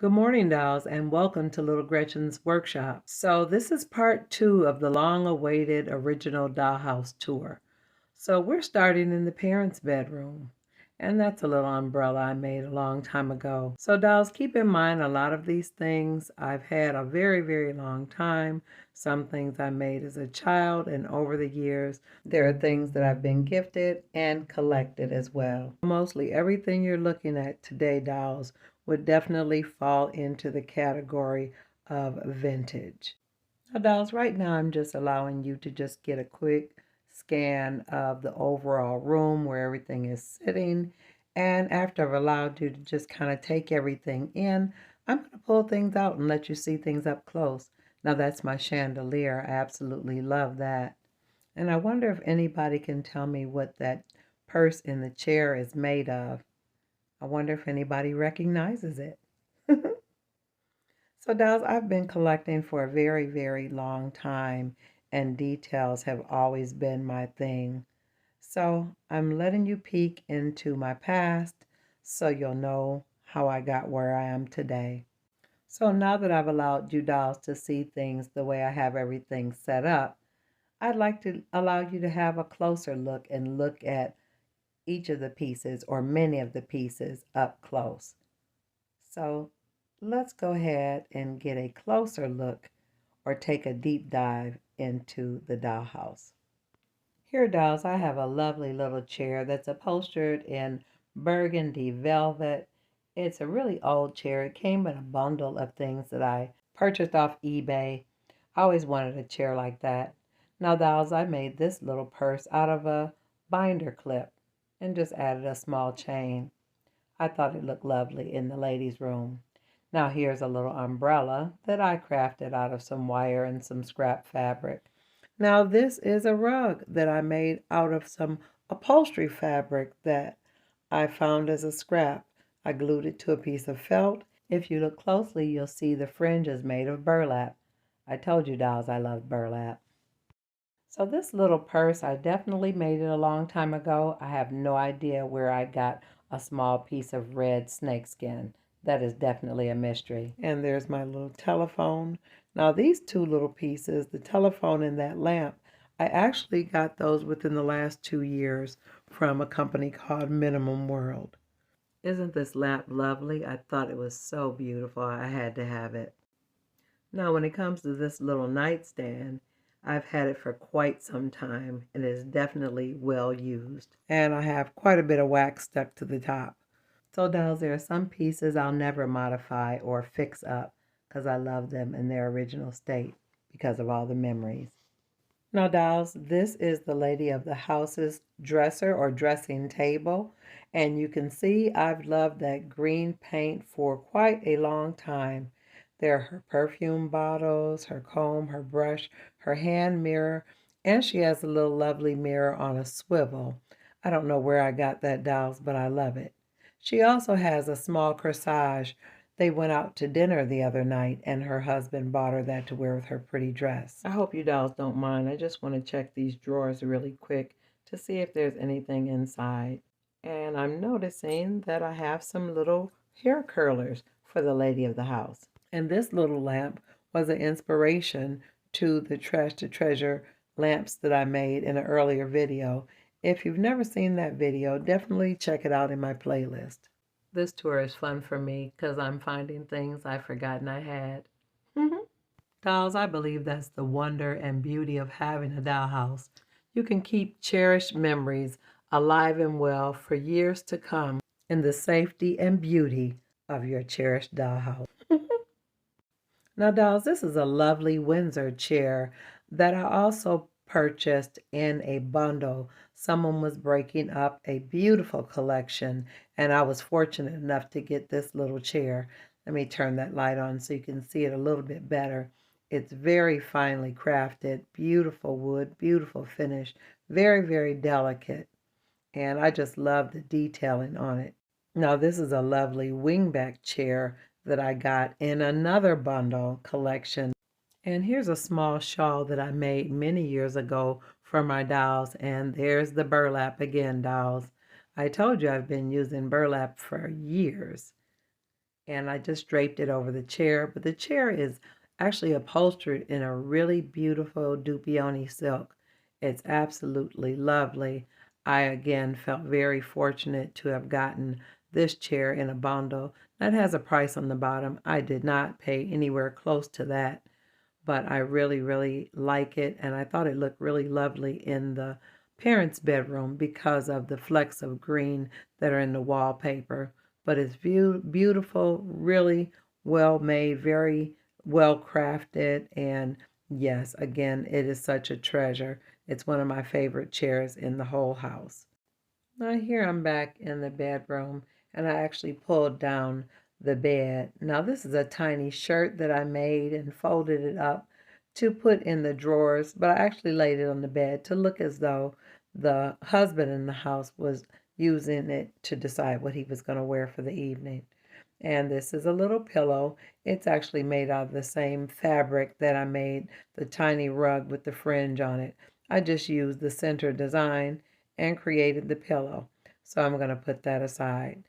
Good morning, dolls, and welcome to Little Gretchen's workshop. So this is part 2 of the long-awaited original Dollhouse tour. So we're starting in the parents' bedroom, and that's a little umbrella I made a long time ago. So dolls, keep in mind a lot of these things I've had a very, very long time. Some things I made as a child, and over the years, there are things that I've been gifted and collected as well. Mostly everything you're looking at today, dolls, would definitely fall into the category of vintage. Now, dolls, right now I'm just allowing you to just get a quick scan of the overall room where everything is sitting. And after I've allowed you to just kind of take everything in, I'm going to pull things out and let you see things up close. Now, that's my chandelier. I absolutely love that. And I wonder if anybody can tell me what that purse in the chair is made of. I wonder if anybody recognizes it. So, dolls, I've been collecting for a very, very long time, and details have always been my thing. So, I'm letting you peek into my past so you'll know how I got where I am today. So, now that I've allowed you dolls to see things the way I have everything set up, I'd like to allow you to have a closer look and look at each of the pieces or many of the pieces up close. So let's go ahead and get a closer look or take a deep dive into the dollhouse. Here, dolls, I have a lovely little chair that's upholstered in burgundy velvet. It's a really old chair. It came in a bundle of things that I purchased off eBay. I always wanted a chair like that. Now, dolls, I made this little purse out of a binder clip and just added a small chain. I thought it looked lovely in the ladies' room. Now here's a little umbrella that I crafted out of some wire and some scrap fabric. Now this is a rug that I made out of some upholstery fabric that I found as a scrap. I glued it to a piece of felt. If you look closely, you'll see the fringe is made of burlap. I told you, dolls, I love burlap. So this little purse, I definitely made it a long time ago. I have no idea where I got a small piece of red snakeskin. That is definitely a mystery. And there's my little telephone. Now these two little pieces, the telephone and that lamp, I actually got those within the last 2 years from a company called Minimum World. Isn't this lamp lovely? I thought it was so beautiful. I had to have it. Now when it comes to this little nightstand, I've had it for quite some time and it is definitely well used. And I have quite a bit of wax stuck to the top. So dolls, there are some pieces I'll never modify or fix up because I love them in their original state because of all the memories. Now dolls, this is the lady of the house's dresser or dressing table. And you can see I've loved that green paint for quite a long time. There are her perfume bottles, her comb, her brush, her hand mirror, and she has a little lovely mirror on a swivel. I don't know where I got that, dolls, but I love it. She also has a small corsage. They went out to dinner the other night, and her husband bought her that to wear with her pretty dress. I hope you dolls don't mind. I just want to check these drawers really quick to see if there's anything inside. And I'm noticing that I have some little hair curlers for the lady of the house. And this little lamp was an inspiration to the Trash to Treasure lamps that I made in an earlier video. If you've never seen that video, definitely check it out in my playlist. This tour is fun for me because I'm finding things I've forgotten I had. Dolls, I believe that's the wonder and beauty of having a dollhouse. You can keep cherished memories alive and well for years to come in the safety and beauty of your cherished dollhouse. Now, dolls, this is a lovely Windsor chair that I also purchased in a bundle. Someone was breaking up a beautiful collection, and I was fortunate enough to get this little chair. Let me turn that light on so you can see it a little bit better. It's very finely crafted, beautiful wood, beautiful finish, very, very delicate. And I just love the detailing on it. Now, this is a lovely wingback chair that I got in another bundle collection. And here's a small shawl that I made many years ago for my dolls. And there's the burlap again, dolls. I told you I've been using burlap for years. and I just draped it over the chair. But the chair is actually upholstered in a really beautiful Dupioni silk. It's absolutely lovely. I again felt very fortunate to have gotten this chair in a bundle. That has a price on the bottom. I did not pay anywhere close to that, but I really, really like it, and I thought it looked really lovely in the parents' bedroom because of the flecks of green that are in the wallpaper. But it's beautiful, really well made, very well crafted, and yes, again, it is such a treasure. It's one of my favorite chairs in the whole house. Now here I'm back in the bedroom, and I actually pulled down the bed. Now this is a tiny shirt that I made and folded it up to put in the drawers, but I actually laid it on the bed to look as though the husband in the house was using it to decide what he was going to wear for the evening. And this is a little pillow. It's actually made out of the same fabric that I made the tiny rug with the fringe on it. I just used the center design and created the pillow. So I'm going to put that aside.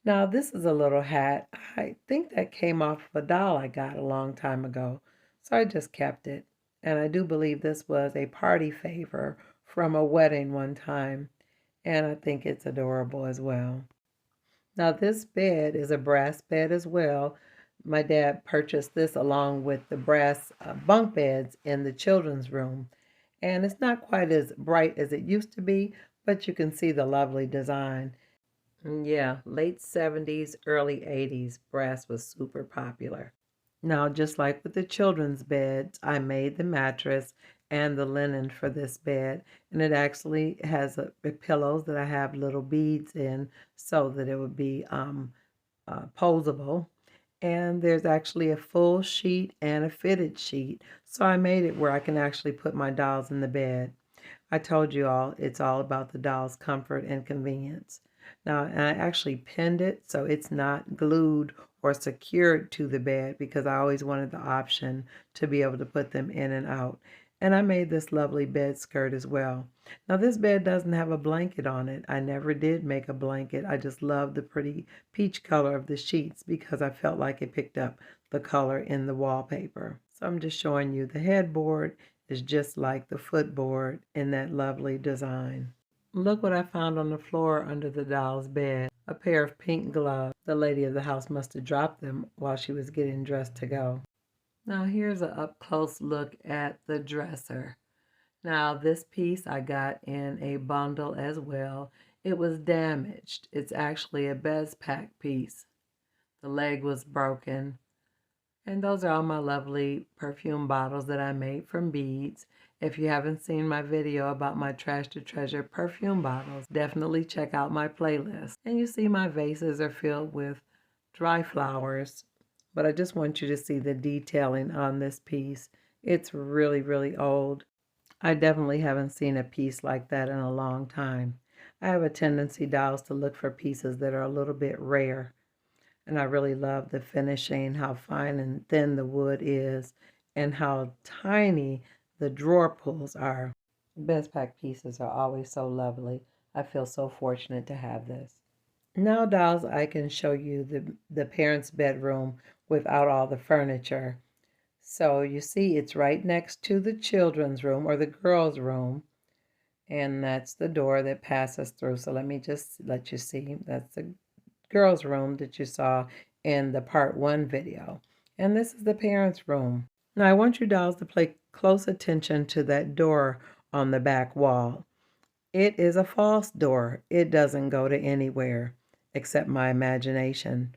Now this is a little hat. I think that came off of a doll I got a long time ago. So I just kept it. And I do believe this was a party favor from a wedding one time. And I think it's adorable as well. Now this bed is a brass bed as well. My dad purchased this along with the brass bunk beds in the children's room. And it's not quite as bright as it used to be, but you can see the lovely design. Yeah, late 70s, early 80s, brass was super popular. Now, just like with the children's beds, I made the mattress and the linen for this bed, and it actually has pillows that I have little beads in so that it would be posable. And there's actually a full sheet and a fitted sheet, so I made it where I can actually put my dolls in the bed. I told you all it's all about the doll's comfort and convenience. Now, and I actually pinned it so it's not glued or secured to the bed because I always wanted the option to be able to put them in and out. And I made this lovely bed skirt as well. Now, this bed doesn't have a blanket on it. I never did make a blanket. I just love the pretty peach color of the sheets because I felt like it picked up the color in the wallpaper. So I'm just showing you the headboard is just like the footboard in that lovely design. Look what I found on the floor under the doll's bed. A pair of pink gloves. The lady of the house must have dropped them while she was getting dressed to go. Now here's an up-close look at the dresser. Now this piece I got in a bundle as well. It was damaged. It's actually a Bezpack piece. The leg was broken. And those are all my lovely perfume bottles that I made from beads. If you haven't seen my video about my Trash to Treasure perfume bottles, definitely check out my playlist. And you see my vases are filled with dry flowers. But I just want you to see the detailing on this piece. It's really, really old. I definitely haven't seen a piece like that in a long time. I have a tendency, dolls, to look for pieces that are a little bit rare. And I really love the finishing, how fine and thin the wood is, and how tiny the drawer pulls are. Best pack pieces are always so lovely. I feel so fortunate to have this. Now, dolls, I can show you the parents' bedroom without all the furniture. So you see it's right next to the children's room or the girls' room. And that's the door that passes through. So let me just let you see. That's the girls' room that you saw in the part 1 video. And this is the parents' room. Now I want you dolls to pay close attention to that door on the back wall. It is a false door. It doesn't go to anywhere except my imagination.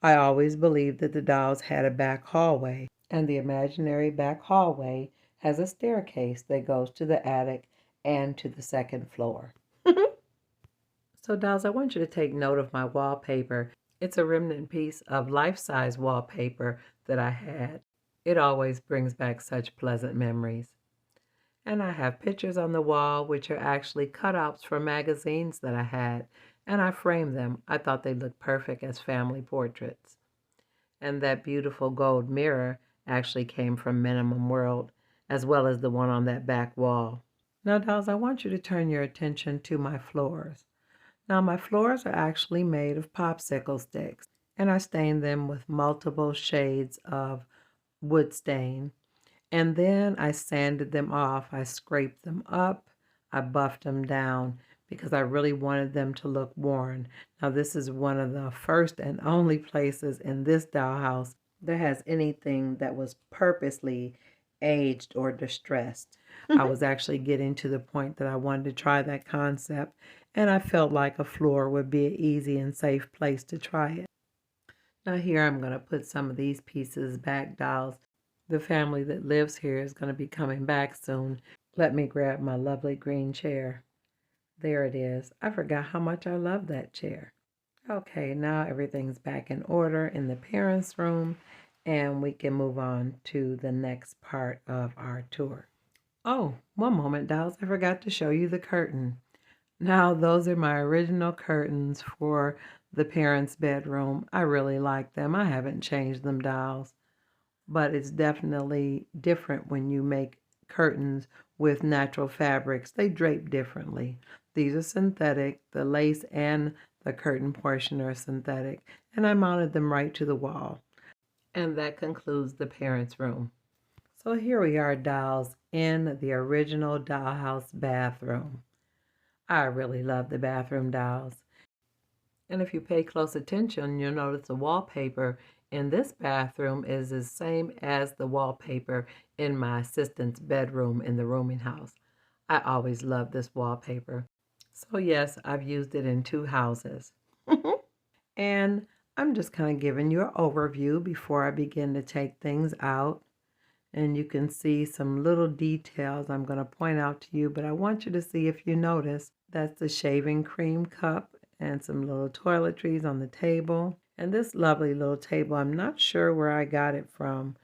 I always believed that the dolls had a back hallway, and the imaginary back hallway has a staircase that goes to the attic and to the second floor. So dolls, I want you to take note of my wallpaper. It's a remnant piece of life-size wallpaper that I had. It always brings back such pleasant memories. And I have pictures on the wall, which are actually cutouts from magazines that I had, and I framed them. I thought they looked perfect as family portraits. And that beautiful gold mirror actually came from Minimum World, as well as the one on that back wall. Now, dolls, I want you to turn your attention to my floors. Now, my floors are actually made of popsicle sticks. and I stained them with multiple shades of wood stain. And then I sanded them off. I scraped them up. I buffed them down because I really wanted them to look worn. Now, this is one of the first and only places in this dollhouse that has anything that was purposely aged or distressed. I was actually getting to the point that I wanted to try that concept, and I felt like a floor would be an easy and safe place to try it. Now here I'm going to put some of these pieces back, dolls. The family that lives here is going to be coming back soon. Let me grab my lovely green chair. There it is. I forgot how much I love that chair. Okay, now everything's back in order in the parents' room, and we can move on to the next part of our tour. Oh, one moment, dolls. I forgot to show you the curtain. Now, those are my original curtains for the parents' bedroom. I really like them. I haven't changed them, dolls. But it's definitely different when you make curtains with natural fabrics. They drape differently. These are synthetic. The lace and the curtain portion are synthetic. And I mounted them right to the wall. And that concludes the parents' room. So here we are, dolls, in the original dollhouse bathroom. I really love the bathroom dolls. And if you pay close attention, you'll notice the wallpaper in this bathroom is the same as the wallpaper in my assistant's bedroom in the rooming house. I always love this wallpaper. So yes, I've used it in 2 houses. And I'm just kind of giving you an overview before I begin to take things out. And you can see some little details I'm going to point out to you, but I want you to see if you notice. That's the shaving cream cup and some little toiletries on the table. And this lovely little table, I'm not sure where I got it from.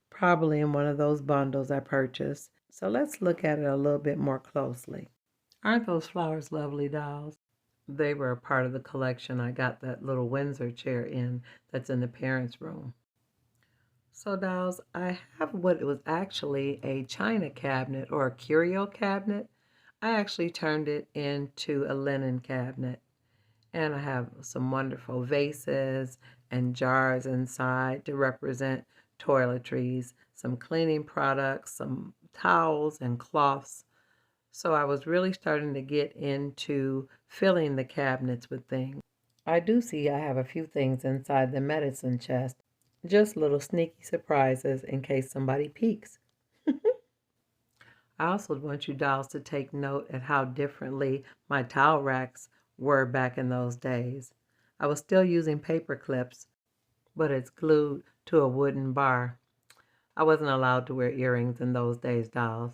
Probably in one of those bundles I purchased. So let's look at it a little bit more closely. Aren't those flowers lovely, dolls? They were a part of the collection I got that little Windsor chair in that's in the parents' room. So dolls, I have what was actually a china cabinet or a curio cabinet. I actually turned it into a linen cabinet. And I have some wonderful vases and jars inside to represent toiletries, some cleaning products, some towels and cloths. So I was really starting to get into filling the cabinets with things. I do see I have a few things inside the medicine chest. Just little sneaky surprises in case somebody peeks. I also want you dolls to take note at how differently my towel racks were back in those days. I was still using paper clips, but it's glued to a wooden bar. I wasn't allowed to wear earrings in those days, dolls.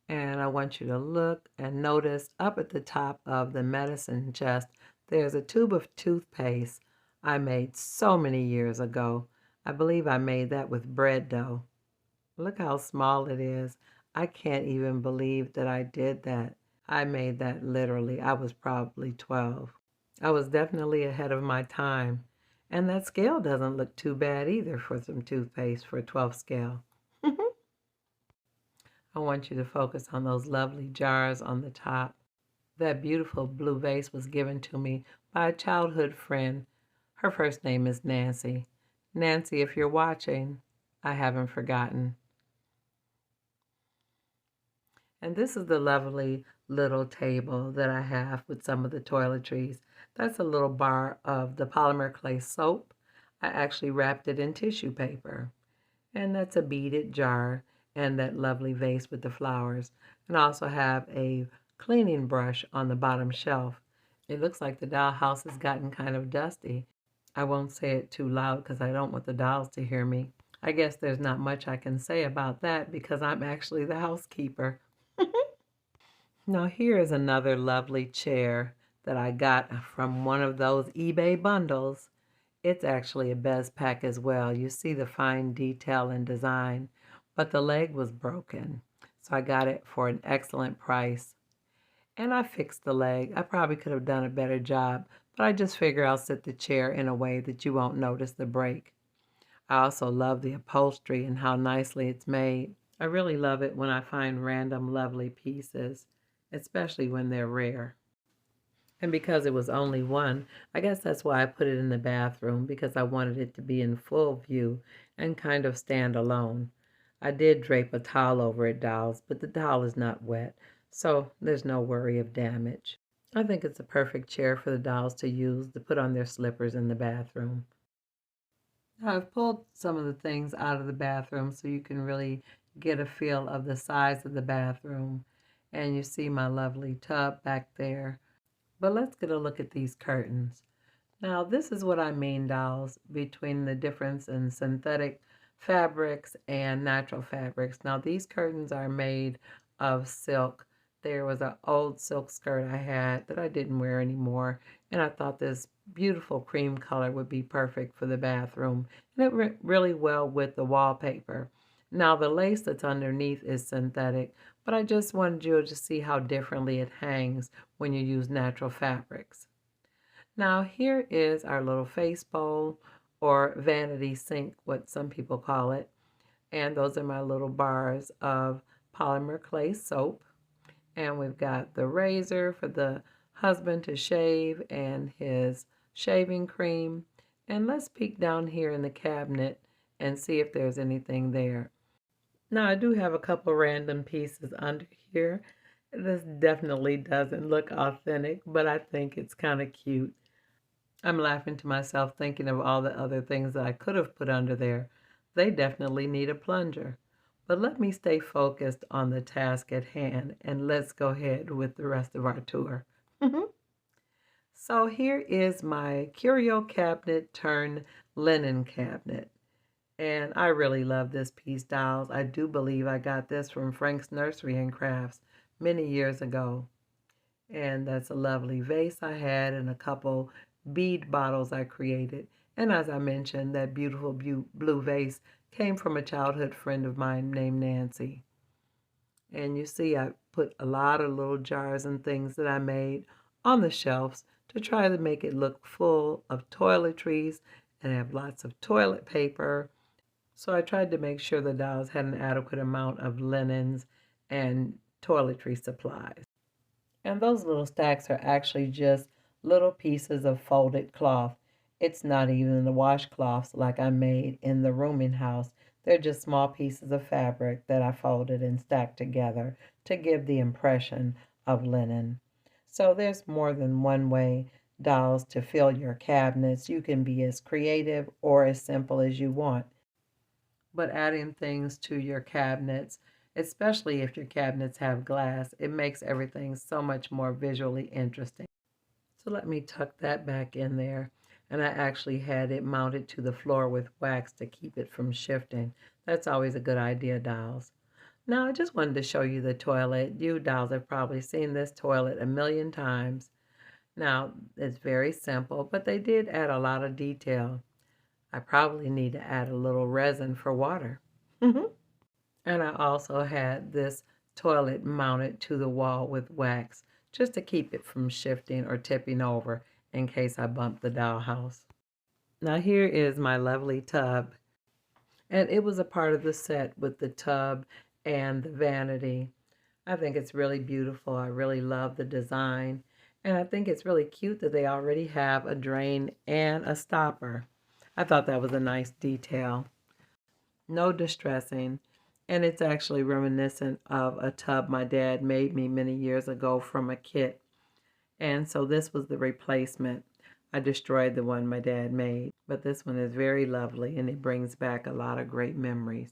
And I want you to look and notice up at the top of the medicine chest, there's a tube of toothpaste I made so many years ago. I believe I made that with bread dough. Look how small it is. I can't even believe that I did that. I made that literally. I was probably 12. I was definitely ahead of my time. And that scale doesn't look too bad either for some toothpaste for a 12 scale. I want you to focus on those lovely jars on the top. That beautiful blue vase was given to me by a childhood friend. Her first name is Nancy. Nancy, if you're watching, I haven't forgotten. And this is the lovely little table that I have with some of the toiletries. That's a little bar of the polymer clay soap. I actually wrapped it in tissue paper. And that's a beaded jar and that lovely vase with the flowers. And I also have a cleaning brush on the bottom shelf. It looks like the dollhouse has gotten kind of dusty. I won't say it too loud because I don't want the dolls to hear me. I guess there's not much I can say about that because I'm actually the housekeeper. Now here is another lovely chair that I got from one of those eBay bundles. It's actually a Bez pack as well. You see the fine detail and design, but the leg was broken. So I got it for an excellent price. And I fixed the leg. I probably could have done a better job, but I just figure I'll set the chair in a way that you won't notice the break. I also love the upholstery and how nicely it's made. I really love it when I find random lovely pieces, especially when they're rare. And because it was only one, I guess that's why I put it in the bathroom, because I wanted it to be in full view and kind of stand alone. I did drape a towel over it, dolls, but the towel is not wet, so there's no worry of damage. I think it's a perfect chair for the dolls to use to put on their slippers in the bathroom. Now, I've pulled some of the things out of the bathroom so you can really get a feel of the size of the bathroom. And you see my lovely tub back there. But let's get a look at these curtains. Now, this is what I mean, dolls, between the difference in synthetic fabrics and natural fabrics. Now, these curtains are made of silk. There was an old silk skirt I had that I didn't wear anymore, and I thought this beautiful cream color would be perfect for the bathroom, and it went really well with the wallpaper. Now, the lace that's underneath is synthetic, but I just wanted you to see how differently it hangs when you use natural fabrics. Now here is our little face bowl, or vanity sink, what some people call it. And those are my little bars of polymer clay soap. And we've got the razor for the husband to shave and his shaving cream. And let's peek down here in the cabinet and see if there's anything there. Now I do have a couple random pieces under here. This definitely doesn't look authentic, but I think it's kind of cute. I'm laughing to myself thinking of all the other things that I could have put under there. They definitely need a plunger. But let me stay focused on the task at hand, and let's go ahead with the rest of our tour. So here is my curio cabinet turned linen cabinet. And I really love this piece, dolls. I do believe I got this from Frank's Nursery and Crafts many years ago. And that's a lovely vase I had and a couple bead bottles I created. And as I mentioned, that beautiful blue vase came from a childhood friend of mine named Nancy. And you see I put a lot of little jars and things that I made on the shelves to try to make it look full of toiletries and have lots of toilet paper. So I tried to make sure the dolls had an adequate amount of linens and toiletry supplies. And those little stacks are actually just little pieces of folded cloth. It's not even the washcloths like I made in the rooming house. They're just small pieces of fabric that I folded and stacked together to give the impression of linen. So there's more than one way, dolls, to fill your cabinets. You can be as creative or as simple as you want. But adding things to your cabinets, especially if your cabinets have glass, it makes everything so much more visually interesting. So let me tuck that back in there. And I actually had it mounted to the floor with wax to keep it from shifting. That's always a good idea, dolls. Now I just wanted to show you the toilet. You dolls have probably seen this toilet a million times. Now it's very simple, but they did add a lot of detail. I probably need to add a little resin for water. And I also had this toilet mounted to the wall with wax just to keep it from shifting or tipping over in case I bump the dollhouse. Now here is my lovely tub. And it was a part of the set with the tub and the vanity. I think it's really beautiful. I really love the design. And I think it's really cute that they already have a drain and a stopper. I thought that was a nice detail. No distressing. And it's actually reminiscent of a tub my dad made me many years ago from a kit. And so this was the replacement. I destroyed the one my dad made, but this one is very lovely and it brings back a lot of great memories.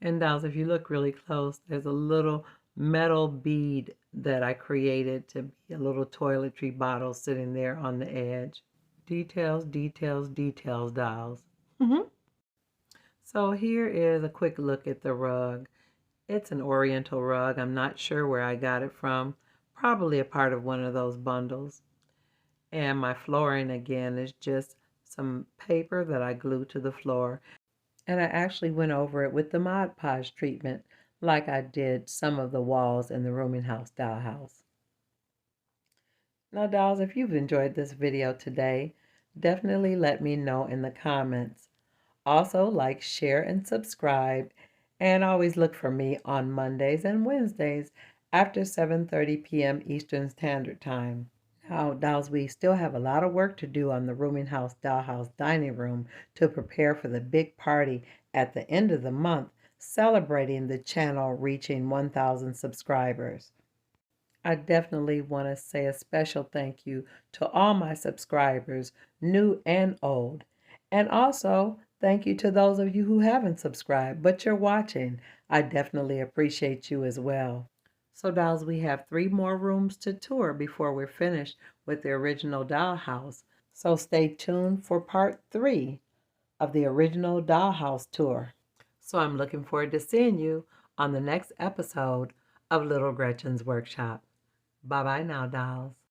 And dolls, if you look really close, there's a little metal bead that I created to be a little toiletry bottle sitting there on the edge. Details, details, details, dolls. So here is a quick look at the rug. It's an oriental rug. I'm not sure where I got it from. Probably a part of one of those bundles. And my flooring again is just some paper that I glued to the floor. And I actually went over it with the Mod Podge treatment like I did some of the walls in the rooming house dollhouse. Now dolls, if you've enjoyed this video today, definitely let me know in the comments. Also, like, share, and subscribe. And always look for me on Mondays and Wednesdays after 7:30 p.m. Eastern Standard Time. How, dolls, we still have a lot of work to do on the Rooming House Dollhouse dining room to prepare for the big party at the end of the month celebrating the channel reaching 1,000 subscribers. I definitely want to say a special thank you to all my subscribers, new and old. And also, thank you to those of you who haven't subscribed, but you're watching. I definitely appreciate you as well. So, dolls, we have 3 more rooms to tour before we're finished with the original dollhouse. So, stay tuned for part 3 of the original dollhouse tour. So, I'm looking forward to seeing you on the next episode of Little Gretchen's Workshop. Bye bye now, dolls.